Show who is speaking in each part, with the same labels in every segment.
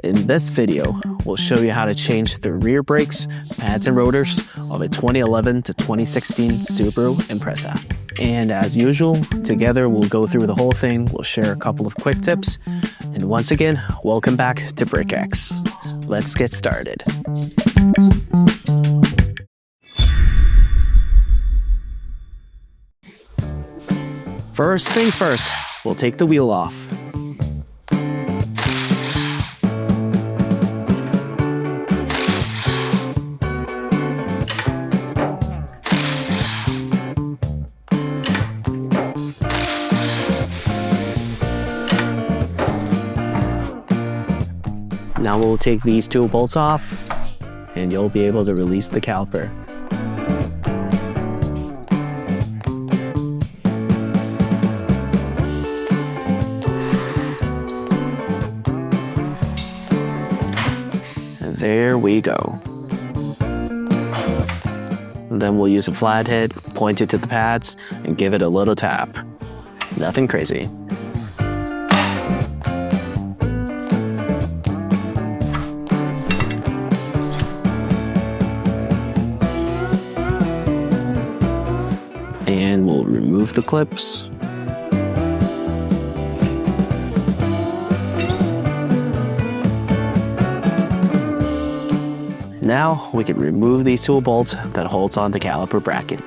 Speaker 1: In this video, we'll show you how to change the rear brakes, pads, and rotors of a 2011 to 2016 Subaru Impreza. And as usual, together we'll go through the whole thing, we'll share a couple of quick tips, and once again, welcome back to BrickX. Let's get started. First things first, we'll take the wheel off. Now we'll take these two bolts off, and you'll be able to release the caliper. And there we go. And then we'll use a flathead, point it to the pads, and give it a little tap. Nothing crazy. And we'll remove the clips. Now we can remove these two bolts that holds on the caliper bracket.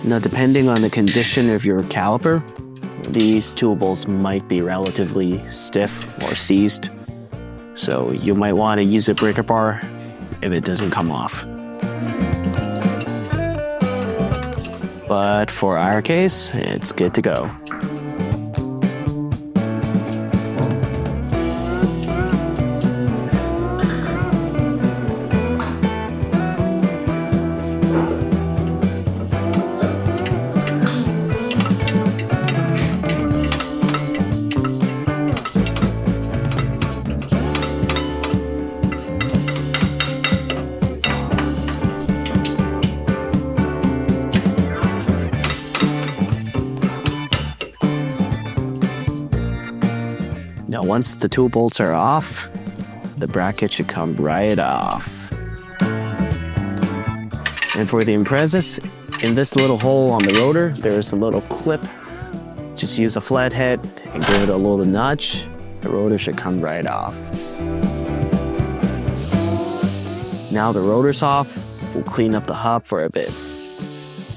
Speaker 1: Now, depending on the condition of your caliper, these two bolts might be relatively stiff or seized, so you might want to use a breaker bar if it doesn't come off. But for our case, it's good to go. Now, once the two bolts are off, the bracket should come right off. And for the Imprezas, in this little hole on the rotor, there's a little clip. Just use a flathead and give it a little nudge. The rotor should come right off. Now the rotor's off, we'll clean up the hub for a bit.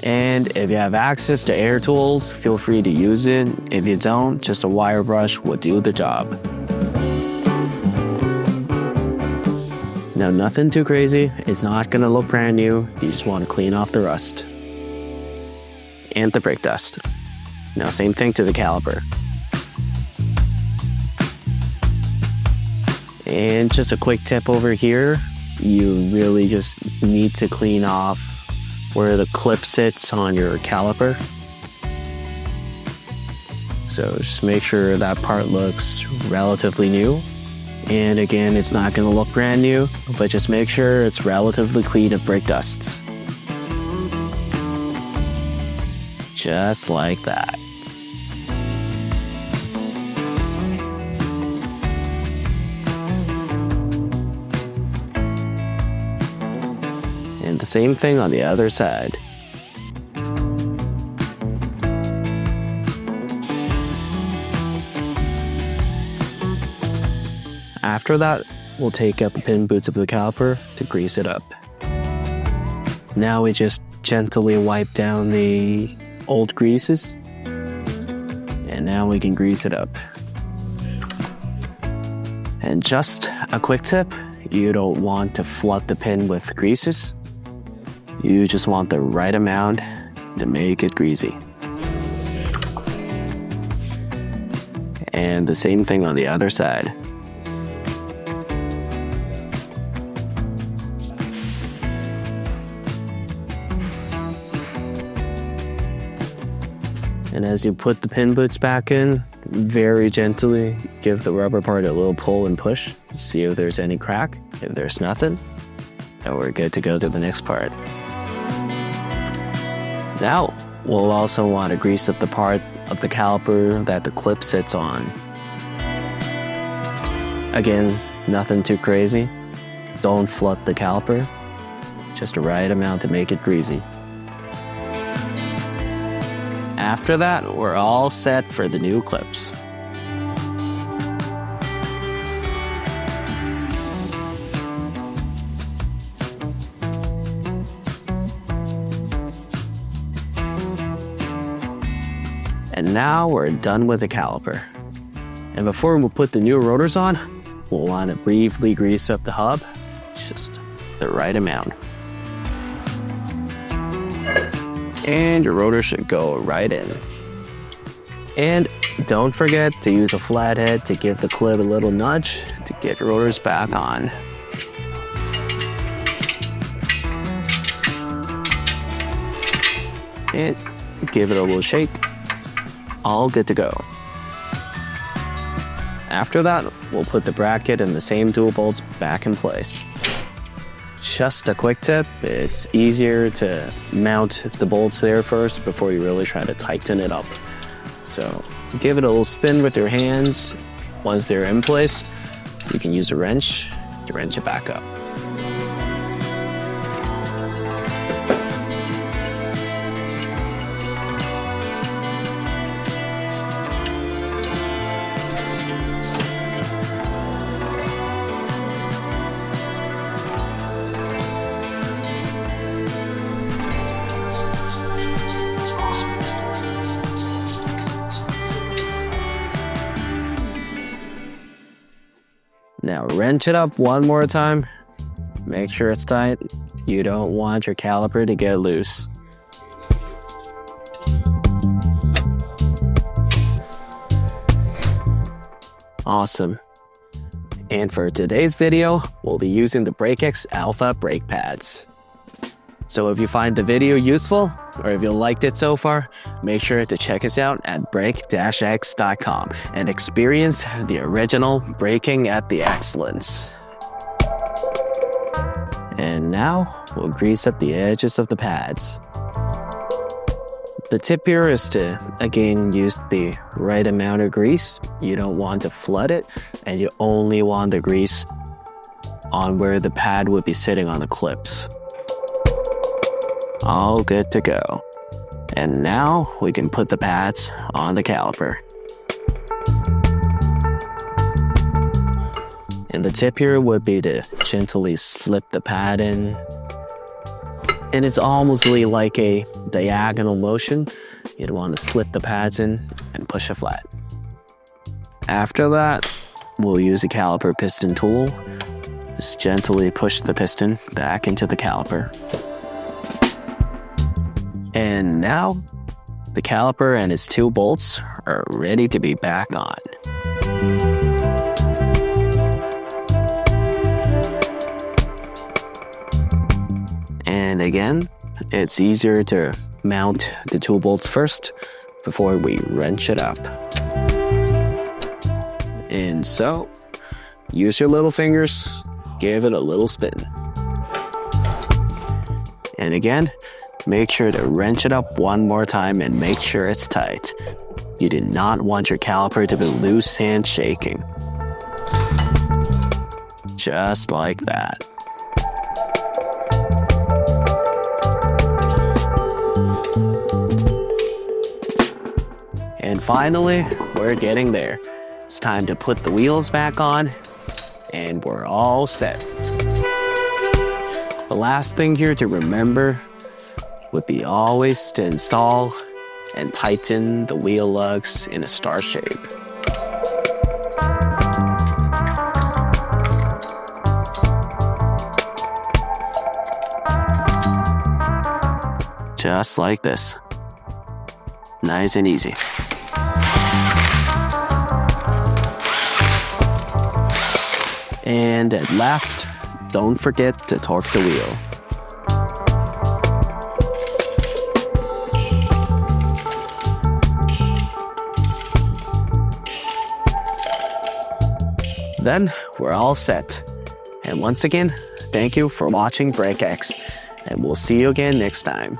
Speaker 1: And if you have access to air tools, feel free to use it. If you don't, just a wire brush will do the job. Now, nothing too crazy. It's not gonna look brand new. You just want to clean off the rust and the brake dust. Now, same thing to the caliper. And just a quick tip over here, you really just need to clean off where the clip sits on your caliper. So just make sure that part looks relatively new. And again, it's not gonna look brand new, but just make sure it's relatively clean of brake dusts. Just like that. And the same thing on the other side. After that, we'll take out the pin boots of the caliper to grease it up. Now we just gently wipe down the old greases, and now we can grease it up. And just a quick tip, you don't want to flood the pin with greases. You just want the right amount to make it greasy. And the same thing on the other side. And as you put the pin boots back in, very gently give the rubber part a little pull and push. See if there's any crack. If there's nothing, then we're good to go to the next part. Now, we'll also want to grease up the part of the caliper that the clip sits on. Again, nothing too crazy. Don't flood the caliper, just the right amount to make it greasy. After that, we're all set for the new clips. And now we're done with the caliper. And before we put the new rotors on, we'll want to briefly grease up the hub, just the right amount. And your rotor should go right in. And don't forget to use a flathead to give the clip a little nudge to get your rotors back on. And give it a little shake. All good to go. After that, we'll put the bracket and the same dual bolts back in place. Just a quick tip, it's easier to mount the bolts there first before you really try to tighten it up. So give it a little spin with your hands. Once they're in place, you can use a wrench to wrench it back up. Now wrench it up one more time. Make sure it's tight. You don't want your caliper to get loose. Awesome. And for today's video, we'll be using the BrakeX Alpha brake pads. So if you find the video useful, or if you liked it so far, make sure to check us out at brake-x.com and experience the original braking at the excellence. And now, we'll grease up the edges of the pads. The tip here is to, again, use the right amount of grease. You don't want to flood it, and you only want the grease on where the pad would be sitting on the clips. All good to go. And now we can put the pads on the caliper. And the tip here would be to gently slip the pad in. And it's almost like a diagonal motion. You'd want to slip the pads in and push it flat. After that, we'll use a caliper piston tool. Just gently push the piston back into the caliper. And now, the caliper and its two bolts are ready to be back on. And again, it's easier to mount the two bolts first before we wrench it up. And so, use your little fingers, give it a little spin. And again, make sure to wrench it up one more time and make sure it's tight. You do not want your caliper to be loose and shaking. Just like that. And finally, we're getting there. It's time to put the wheels back on, and we're all set. The last thing here to remember would be always to install and tighten the wheel lugs in a star shape. Just like this. Nice and easy. And at last, don't forget to torque the wheel. Then we're all set. And once again, thank you for watching BrakeX, and we'll see you again next time.